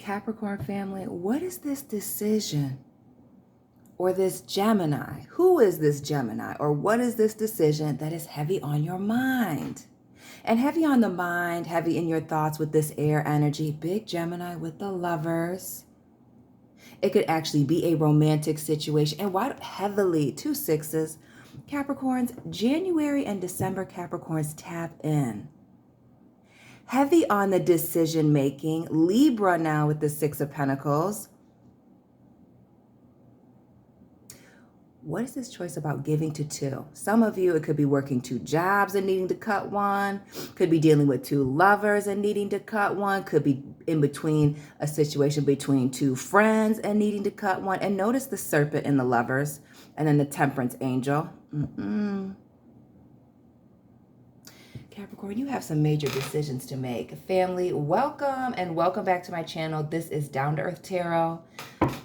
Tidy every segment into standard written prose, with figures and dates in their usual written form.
Capricorn family, what is this decision or this Gemini? Who is this Gemini or what is this decision that is heavy on your mind? And heavy on the mind, heavy in your thoughts with this air energy, big Gemini with the Lovers. It could actually be a romantic situation. And why heavily, 2 sixes, Capricorns, January and December Capricorns tap in. Heavy on the decision making, Libra now with the 6 of Pentacles. What is this choice about giving to 2? Some of you, it could be working 2 jobs and needing to cut one. Could be dealing with 2 lovers and needing to cut one. Could be in between a situation between 2 friends and needing to cut one. And notice the serpent in the Lovers and then the Temperance angel. Capricorn, you have some major decisions to make. Family, welcome and welcome back to my channel. This is Down to Earth Tarot.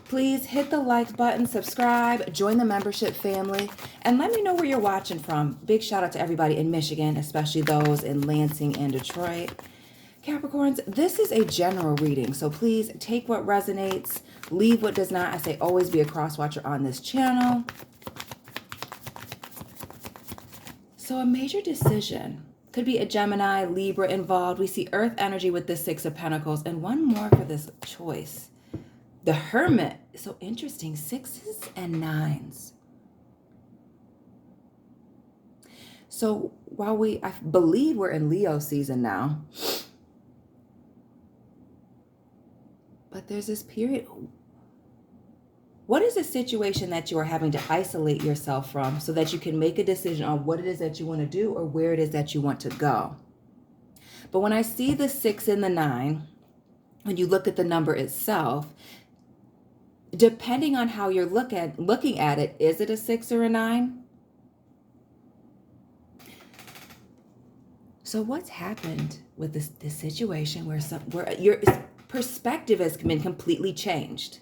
Please hit the like button, subscribe, join the membership family, and let me know where you're watching from. Big shout out to everybody in Michigan, especially those in Lansing and Detroit. Capricorns, this is a general reading, so please take what resonates, leave what does not. I say always be a cross watcher on this channel. So a major decision. Could be a Gemini, Libra involved. We see Earth energy with the 6 of Pentacles. And one more for this choice. The Hermit. So interesting. 6s and 9s. So while I believe we're in Leo season now. But there's this period. What is a situation that you are having to isolate yourself from so that you can make a decision on what it is that you want to do or where it is that you want to go? But when I see the 6 and the 9, when you look at the number itself, depending on how you're looking at it, is it a 6 or a 9? So what's happened with this situation where your perspective has been completely changed?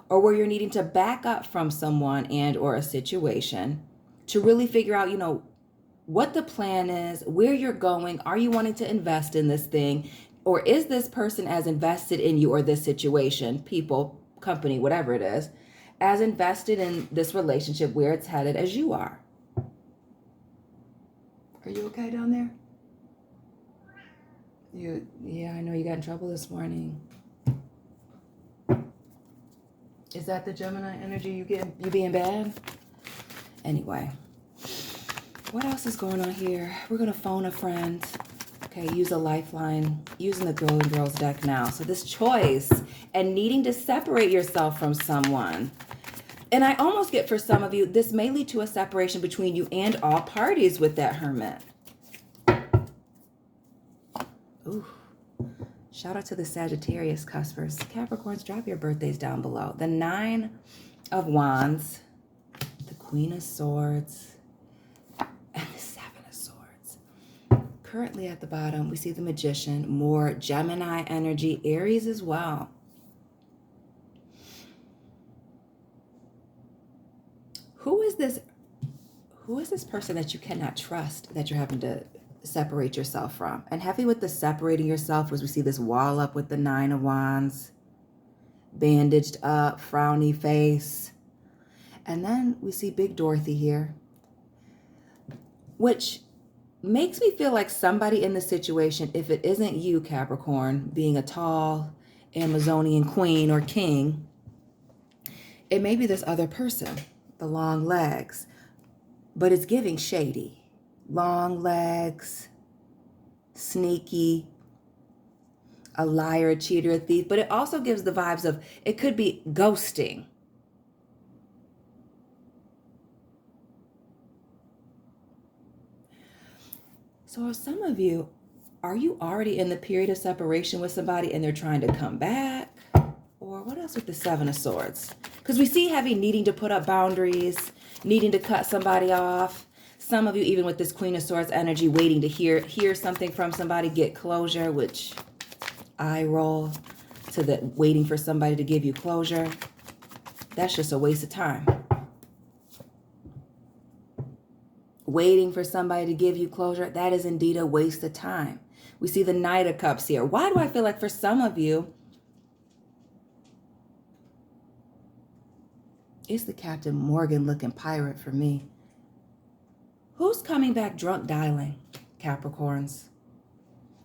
Or where you're needing to back up from someone and or a situation to really figure out, what the plan is, where you're going. Are you wanting to invest in this thing? Or is this person as invested in you or this situation, people, company, whatever it is, as invested in this relationship where it's headed as you are? Are you okay down there? Yeah, I know you got in trouble this morning. Is that the Gemini energy you being bad? Anyway, what else is going on here? We're going to phone a friend. Okay, use a lifeline. Using the Golden Girls deck now. So this choice and needing to separate yourself from someone. And I almost get for some of you, this may lead to a separation between you and all parties with that Hermit. Ooh. Shout out to the Sagittarius cuspers. Capricorns, drop your birthdays down below. The 9 of Wands, the Queen of Swords, and the 7 of Swords. Currently at the bottom, we see the Magician, more Gemini energy, Aries as well. Who is this person that you cannot trust that you're having to separate yourself from? And heavy with the separating yourself was we see this wall up with the 9 of Wands, bandaged up, frowny face. And then we see Big Dorothy here, which makes me feel like somebody in the situation, if it isn't you, Capricorn, being a tall Amazonian queen or king, it may be this other person, the long legs, but it's giving shady. Long legs, sneaky, a liar, a cheater, a thief. But it also gives the vibes of, it could be ghosting. So some of you, are you already in the period of separation with somebody and they're trying to come back? Or what else with the 7 of Swords? Because we see heavy needing to put up boundaries, needing to cut somebody off. Some of you, even with this Queen of Swords energy, waiting to hear something from somebody, get closure, which I roll to the waiting for somebody to give you closure. That's just a waste of time. waiting for somebody to give you closure, that is indeed a waste of time. We see the Knight of Cups here. Why do I feel like for some of you, it's the Captain Morgan looking pirate for me. Who's coming back drunk dialing, Capricorns?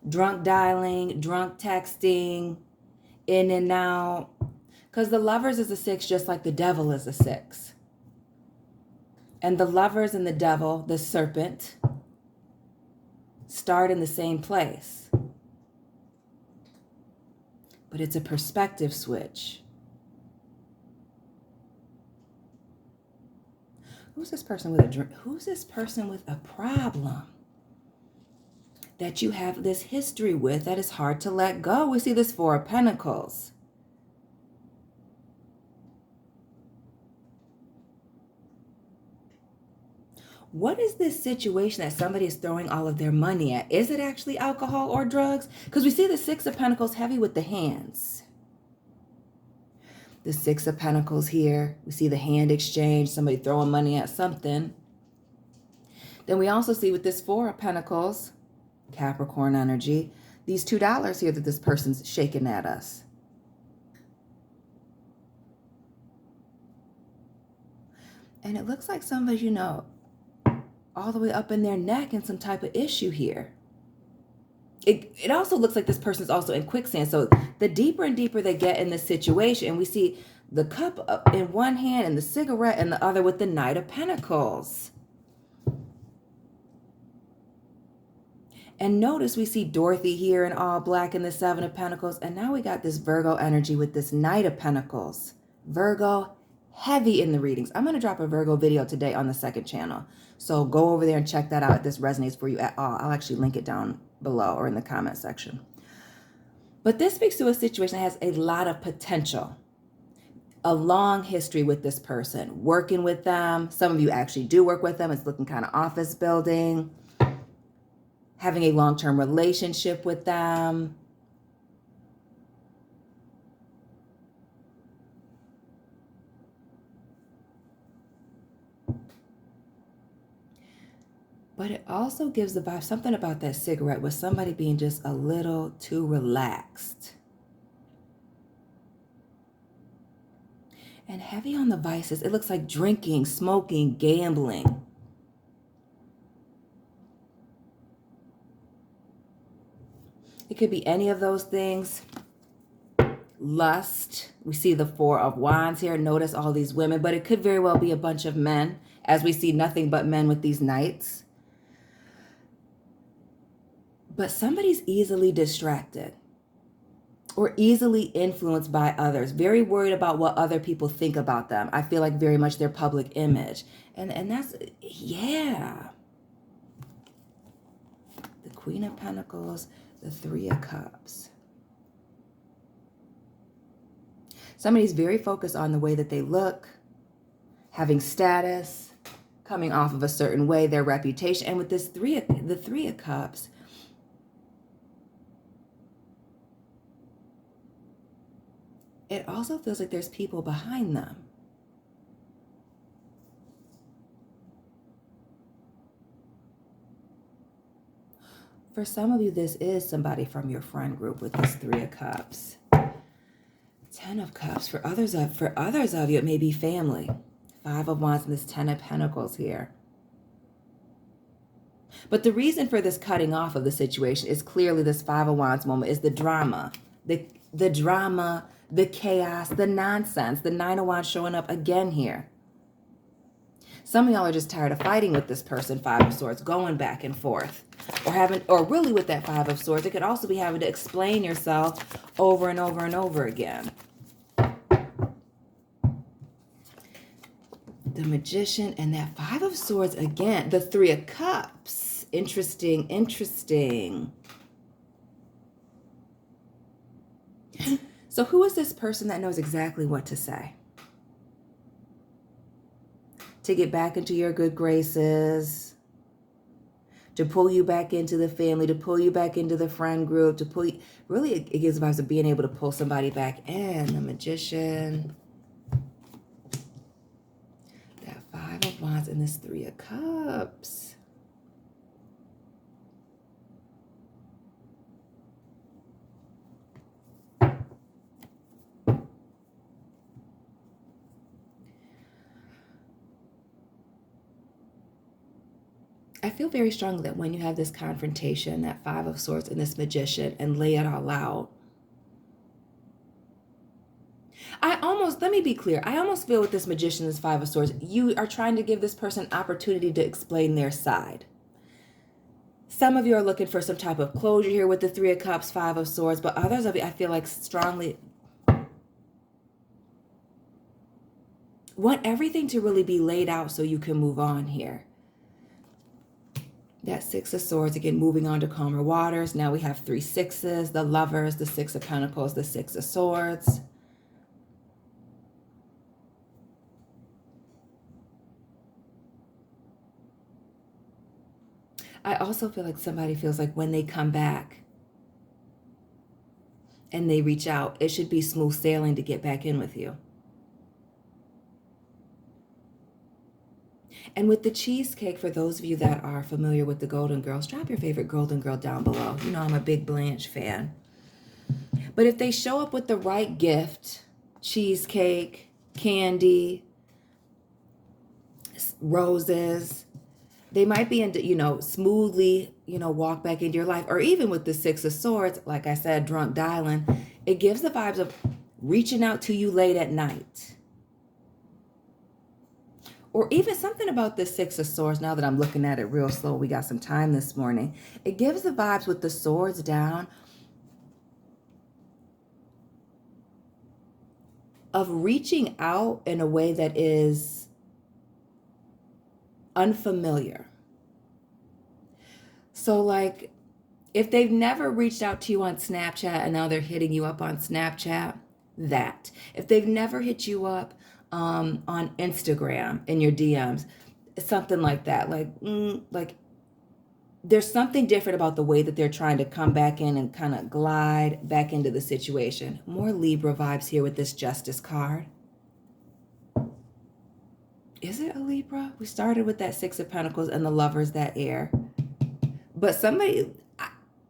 Drunk dialing, drunk texting, in and out. Because the Lovers is a 6 just like the Devil is a 6. And the Lovers and the Devil, the Serpent, start in the same place. But it's a perspective switch. Who's this person with a drink? Who's this person with a problem that you have this history with that is hard to let go? We see this 4 of Pentacles. What is this situation that somebody is throwing all of their money at? Is it actually alcohol or drugs? Because we see the 6 of Pentacles heavy with the hands. The 6 of Pentacles here. We see the hand exchange, somebody throwing money at something. Then we also see with this 4 of Pentacles, Capricorn energy, these $2 here that this person's shaking at us. And it looks like somebody, you know, all the way up in their neck in some type of issue here. It also looks like this person's also in quicksand. So the deeper and deeper they get in this situation, and we see the cup in one hand and the cigarette in the other with the Knight of Pentacles. And notice we see Dorothy here in all black in the 7 of Pentacles. And now we got this Virgo energy with this Knight of Pentacles. Virgo, heavy in the readings. I'm going to drop a Virgo video today on the 2nd channel. So go over there and check that out if this resonates for you at all. I'll actually link it down below or in the comment section. But this speaks to a situation that has a lot of potential. A long history with this person. Working with them. Some of you actually do work with them. It's looking kind of office building. Having a long-term relationship with them. But it also gives the vibe, something about that cigarette with somebody being just a little too relaxed. And heavy on the vices. It looks like drinking, smoking, gambling. It could be any of those things. Lust. We see the 4 of Wands here. Notice all these women. But it could very well be a bunch of men. As we see nothing but men with these knights. But somebody's easily distracted. Or easily influenced by others. Very worried about what other people think about them. I feel like very much their public image. And that's, yeah. The Queen of Pentacles. The 3 of Cups. Somebody's very focused on the way that they look, having status, coming off of a certain way, their reputation. And with this the 3 of Cups, it also feels like there's people behind them. For some of you, this is somebody from your friend group with this 3 of Cups. 10 of Cups. For others of you, it may be family. 5 of Wands and this 10 of Pentacles here. But the reason for this cutting off of the situation is clearly this 5 of Wands moment is the drama. The drama, the chaos, the nonsense. The 9 of Wands showing up again here. Some of y'all are just tired of fighting with this person, 5 of Swords, going back and forth. Or really with that 5 of Swords, it could also be having to explain yourself over and over and over again. The Magician and that 5 of Swords again. The 3 of Cups. Interesting, interesting. So who is this person that knows exactly what to say? To get back into your good graces, to pull you back into the family, to pull you back into the friend group, to pull you, really it gives vibes of being able to pull somebody back in. The Magician, that Five of Wands and this Three of Cups. I feel very strongly that when you have this confrontation, that Five of Swords and this Magician, and lay it all out, let me be clear, I almost feel with this Magician, this Five of Swords, you are trying to give this person opportunity to explain their side. Some of you are looking for some type of closure here with the Three of Cups, Five of Swords, but others of you, I feel like strongly want everything to really be laid out so you can move on here. That Six of Swords, again, moving on to calmer waters. Now we have three sixes, the Lovers, the Six of Pentacles, the Six of Swords. I also feel like somebody feels like when they come back and they reach out, it should be smooth sailing to get back in with you. And with the cheesecake, for those of you that are familiar with the Golden Girls, drop your favorite Golden Girl down below. You know I'm a big Blanche fan. But if they show up with the right gift, cheesecake, candy, roses, they might be into, smoothly, walk back into your life. Or even with the Six of Swords, like I said, drunk dialing, it gives the vibes of reaching out to you late at night. Or even something about the Six of Swords, now that I'm looking at it real slow, we got some time this morning. It gives the vibes with the swords down of reaching out in a way that is unfamiliar. So like if they've never reached out to you on Snapchat and now they're hitting you up on Snapchat, that. If they've never hit you up on Instagram in your DMs, something like that. Like there's something different about the way that they're trying to come back in and kind of glide back into the situation. More Libra vibes here with this Justice card. Is it a Libra? We started with that Six of Pentacles and the Lovers, that air. But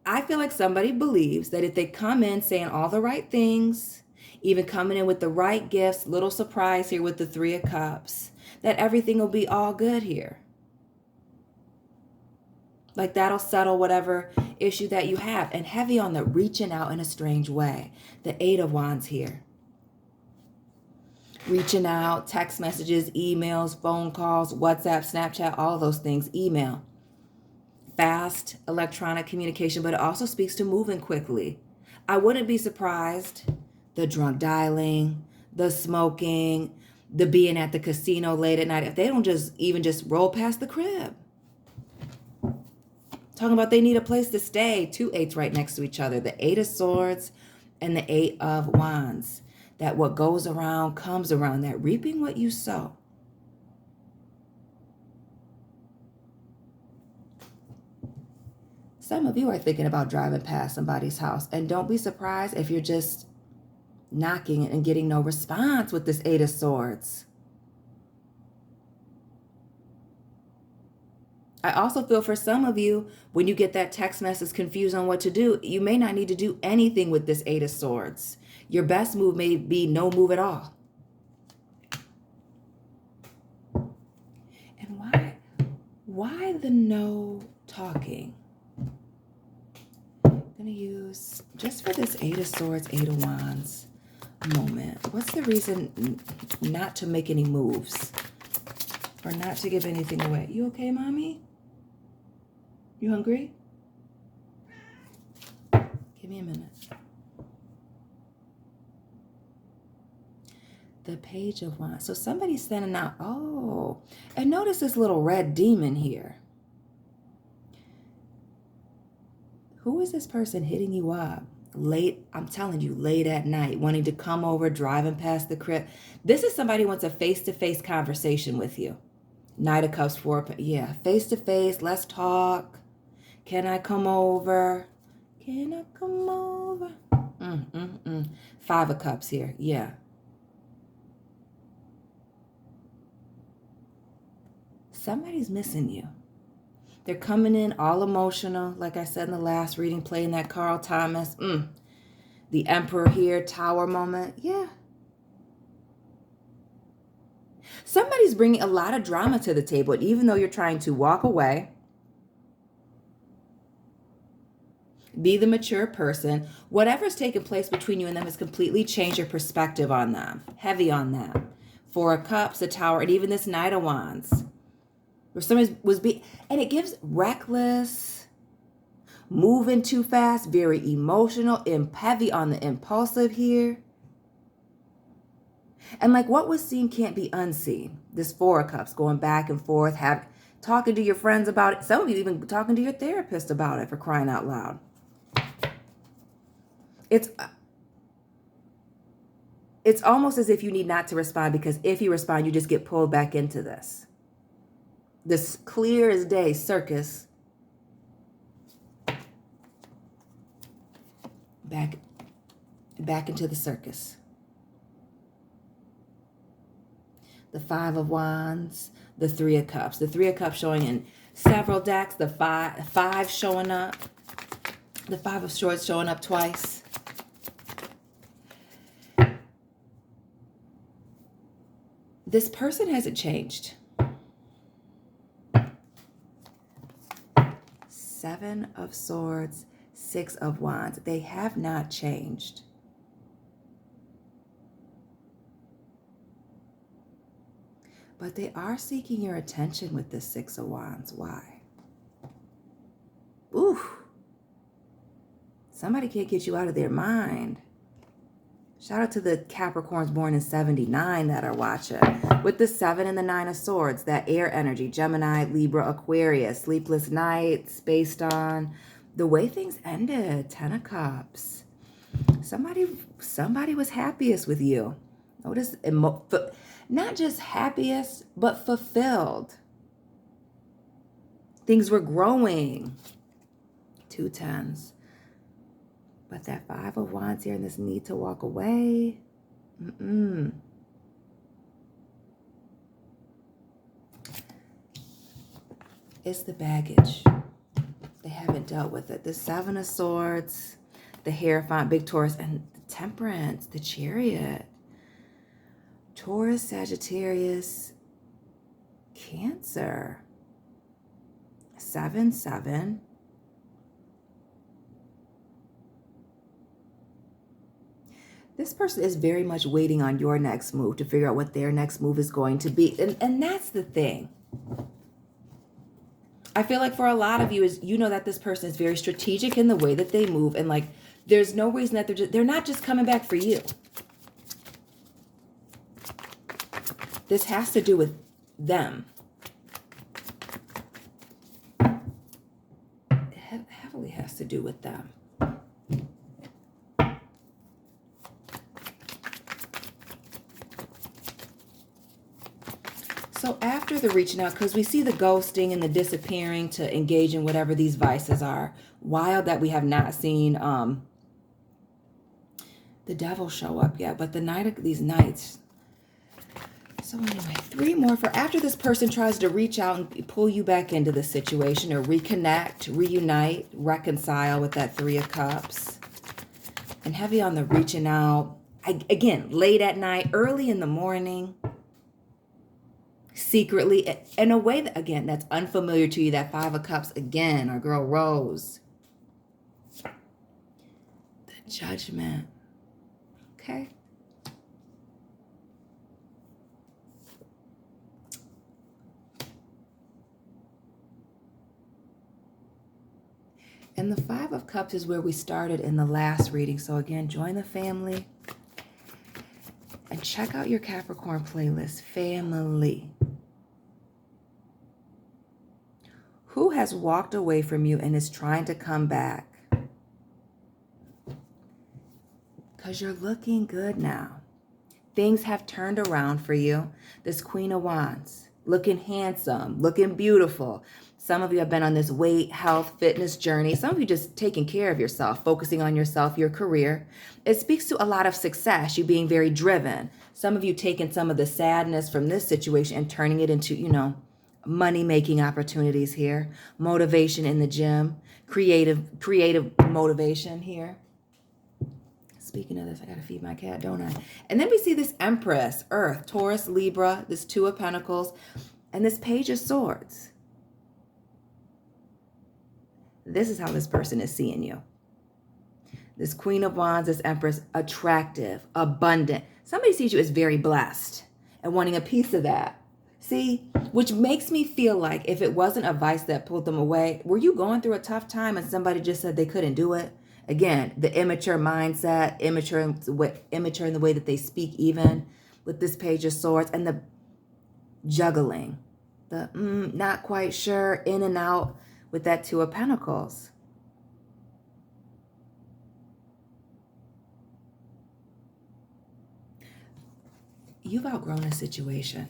I feel like somebody believes that if they come in saying all the right things, even coming in with the right gifts, little surprise here with the Three of Cups, that everything will be all good here. Like that'll settle whatever issue that you have. And heavy on the reaching out in a strange way. The Eight of Wands here. Reaching out, text messages, emails, phone calls, WhatsApp, Snapchat, all those things, email. Fast electronic communication, but it also speaks to moving quickly. I wouldn't be surprised. The drunk dialing, the smoking, the being at the casino late at night, if they don't just roll past the crib. Talking about they need a place to stay. Two eights right next to each other. The Eight of Swords and the Eight of Wands. That what goes around comes around. That reaping what you sow. Some of you are thinking about driving past somebody's house. And don't be surprised if you're just knocking and getting no response with this Eight of Swords. I also feel for some of you, when you get that text message confused on what to do, you may not need to do anything with this Eight of Swords. Your best move may be no move at all. And why the no talking? I'm going to use, just for this Eight of Swords, Eight of Wands moment, what's the reason not to make any moves? Or not to give anything away? You okay, mommy? You hungry? Give me a minute. The Page of Wands. So somebody's sending out, oh, and notice this little red demon here. Who is this person hitting you up? Late, I'm telling you, late at night, wanting to come over, driving past the crib. This is somebody who wants a face-to-face conversation with you. Knight of Cups, yeah, face-to-face, let's talk. Can I come over? Can I come over? Five of Cups here, yeah. somebody's missing you. They're coming in all emotional, like I said in the last reading, playing that Carl Thomas, the Emperor here, Tower moment. Yeah. Somebody's bringing a lot of drama to the table, and even though you're trying to walk away, be the mature person, whatever's taken place between you and them has completely changed your perspective on them, heavy on them. Four of Cups, the Tower, and even this Knight of Wands. Where somebody and it gives reckless, moving too fast, very emotional, heavy on the impulsive here. And like what was seen can't be unseen. This Four of Cups going back and forth, talking to your friends about it. Some of you even talking to your therapist about it, for crying out loud. It's almost as if you need not to respond, because if you respond, you just get pulled back into this. This clear as day circus. Back into the circus. The Five of Wands, the Three of Cups. The Three of Cups showing in several decks. The five showing up. The Five of Swords showing up twice. This person hasn't changed. Seven of Swords, Six of Wands. They have not changed. But they are seeking your attention with this Six of Wands. Why? Ooh. Somebody can't get you out of their mind. Shout out to the Capricorns born in 79 that are watching. With the 7 and the 9 of Swords, that air energy, Gemini, Libra, Aquarius, sleepless nights based on the way things ended. 10 of Cups. Somebody was happiest with you. Notice, not just happiest, but fulfilled. Things were growing. 2 tens. But that Five of Wands here and this need to walk away. It's the baggage. They haven't dealt with it. The Seven of Swords, the Hierophant, big Taurus, and the Temperance, the Chariot. Taurus, Sagittarius, Cancer. 7, 7. This person is very much waiting on your next move to figure out what their next move is going to be. And that's the thing. I feel like for a lot of you, is you know that this person is very strategic in the way that they move. And like, there's no reason that they're not just coming back for you. This has to do with them. It heavily has to do with them. So after the reaching out, because we see the ghosting and the disappearing to engage in whatever these vices are, wild that we have not seen the devil show up yet, but the night of these nights. So anyway, 3 more for after this person tries to reach out and pull you back into the situation or reconnect, reunite, reconcile with that 3 of Cups. And heavy on the reaching out. Again, late at night, early in the morning. Secretly, in a way that, again, that's unfamiliar to you. That 5 of Cups again, our girl Rose. The Judgment. Okay. And the 5 of Cups is where we started in the last reading. So again, join the family. And check out your Capricorn playlist, family. Who has walked away from you and is trying to come back? Because you're looking good now. Things have turned around for you. This Queen of Wands, looking handsome, looking beautiful. Some of you have been on this weight, health, fitness journey. Some of you just taking care of yourself, focusing on yourself, your career. It speaks to a lot of success, you being very driven. Some of you taking some of the sadness from this situation and turning it into, money-making opportunities here. Motivation in the gym. Creative motivation here. Speaking of this, I gotta feed my cat, don't I? And then we see this Empress, Earth, Taurus, Libra, this Two of Pentacles, and this Page of Swords. This is how this person is seeing you. This Queen of Wands, this Empress, attractive, abundant. Somebody sees you as very blessed and wanting a piece of that. See, which makes me feel like if it wasn't a vice that pulled them away, were you going through a tough time and somebody just said they couldn't do it? Again, the immature mindset, immature in the way that they speak, even with this Page of Swords, and the juggling, the not quite sure, in and out with that Two of Pentacles. You've outgrown a situation.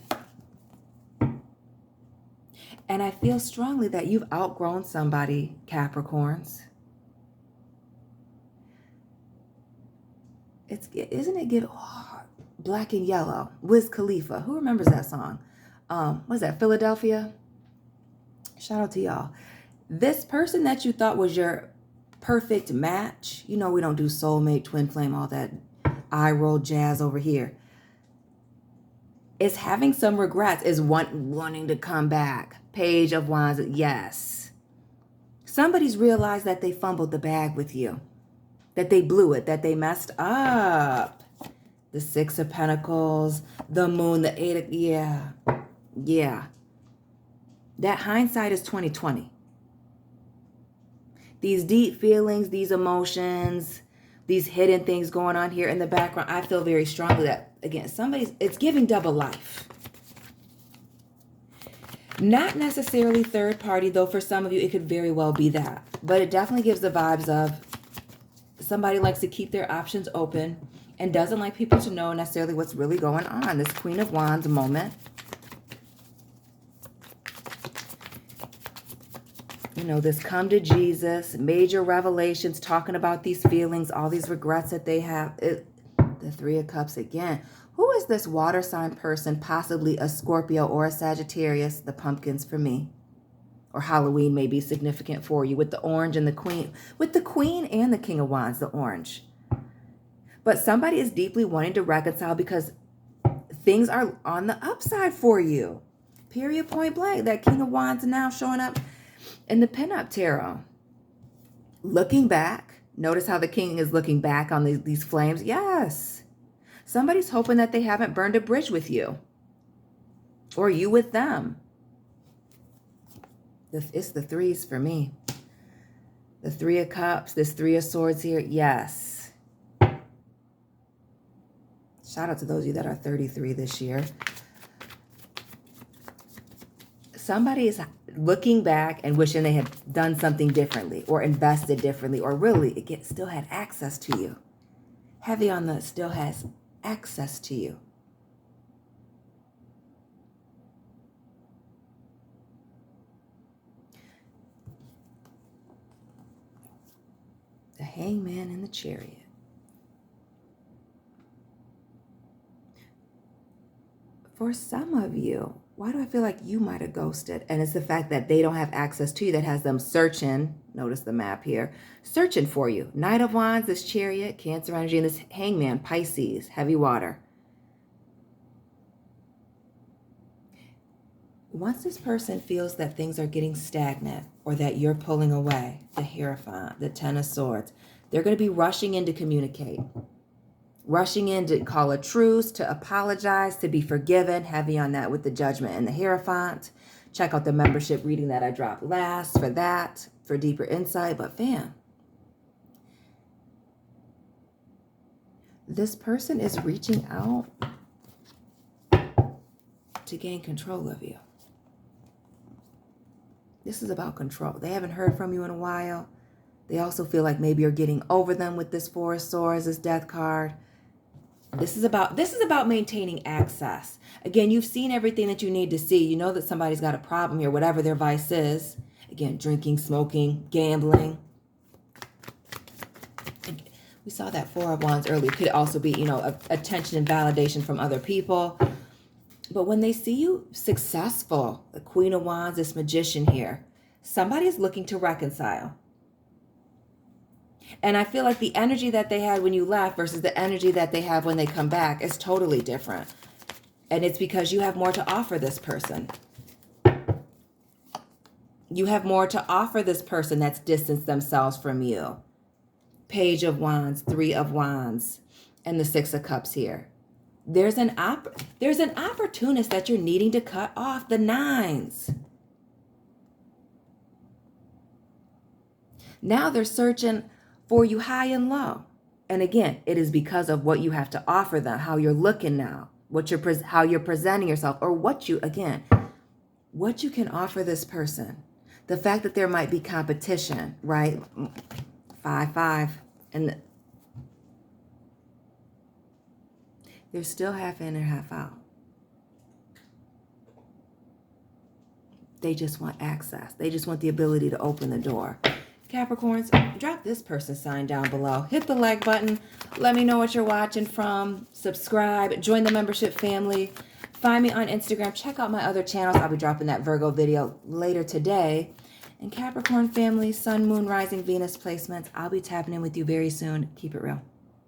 And I feel strongly that you've outgrown somebody, Capricorns. Isn't it Black and Yellow, Wiz Khalifa? Who remembers that song? What is that, Philadelphia? Shout out to y'all. This person that you thought was your perfect match, you know we don't do soulmate, twin flame, all that eye roll jazz over here, is having some regrets, is wanting to come back. Page of Wands, yes. Somebody's realized that they fumbled the bag with you, that they blew it, that they messed up. The Six of Pentacles, the Moon, the Eight of, yeah. That hindsight is 2020. These deep feelings, these emotions, these hidden things going on here in the background, I feel very strongly that, again, it's giving double life. Not necessarily third party, though for some of you, it could very well be that. But it definitely gives the vibes of somebody likes to keep their options open and doesn't like people to know necessarily what's really going on. This Queen of Wands moment. You know, this come to Jesus, major revelations, talking about these feelings, all these regrets that they have. The Three of Cups again. Who is this water sign person, possibly a Scorpio or a Sagittarius? The pumpkins for me. Or Halloween may be significant for you with the orange and the queen. With the Queen and the King of Wands, the orange. But somebody is deeply wanting to reconcile because things are on the upside for you. Period, point blank. That King of Wands now showing up in the pinup tarot. Looking back. Notice how the king is looking back on these flames. Yes. Somebody's hoping that they haven't burned a bridge with you. Or you with them. It's the threes for me. The Three of Cups, this Three of Swords here. Yes. Shout out to those of you that are 33 this year. Somebody is looking back and wishing they had done something differently or invested differently, or really it still had access to you. Heavy on the still has access to you. The Hangman and the Chariot. For some of you, why do I feel like you might have ghosted? And it's the fact that they don't have access to you that has them searching. Notice the map here. Searching for you. Knight of Wands, this Chariot, Cancer energy, and this Hangman, Pisces, heavy water. Once this person feels that things are getting stagnant or that you're pulling away, the Hierophant, the Ten of Swords, they're going to be rushing in to communicate. Rushing in to call a truce, to apologize, to be forgiven. Heavy on that with the Judgment and the Hierophant. Check out the membership reading that I dropped last for that, for deeper insight. But fam, this person is reaching out to gain control of you. This is about control. They haven't heard from you in a while. They also feel like maybe you're getting over them with this Four of Swords, this Death card. This is about maintaining access. Again, you've seen everything that you need to see. You know that somebody's got a problem here, whatever their vice is. Again, drinking, smoking, gambling. We saw that Four of Wands earlier. It could also be, attention and validation from other people. But when they see you successful, the Queen of Wands, this Magician here, somebody is looking to reconcile. And I feel like the energy that they had when you left versus the energy that they have when they come back is totally different. And it's because you have more to offer this person. You have more to offer this person that's distanced themselves from you. Page of Wands, Three of Wands, and the Six of Cups here. There's an opportunist that you're needing to cut off, the Nines. Now they're searching for you high and low. And again, it is because of what you have to offer them, how you're looking now, how you're presenting yourself, or what you can offer this person. The fact that there might be competition, right? 5-5, and they're still half in and half out. They just want access. They just want the ability to open the door. Capricorns, drop this person's sign down below. Hit the like button. Let me know what you're watching from. Subscribe. Join the membership family. Find me on Instagram. Check out my other channels. I'll be dropping that Virgo video later today. And Capricorn family, Sun, Moon, Rising, Venus placements. I'll be tapping in with you very soon. Keep it real.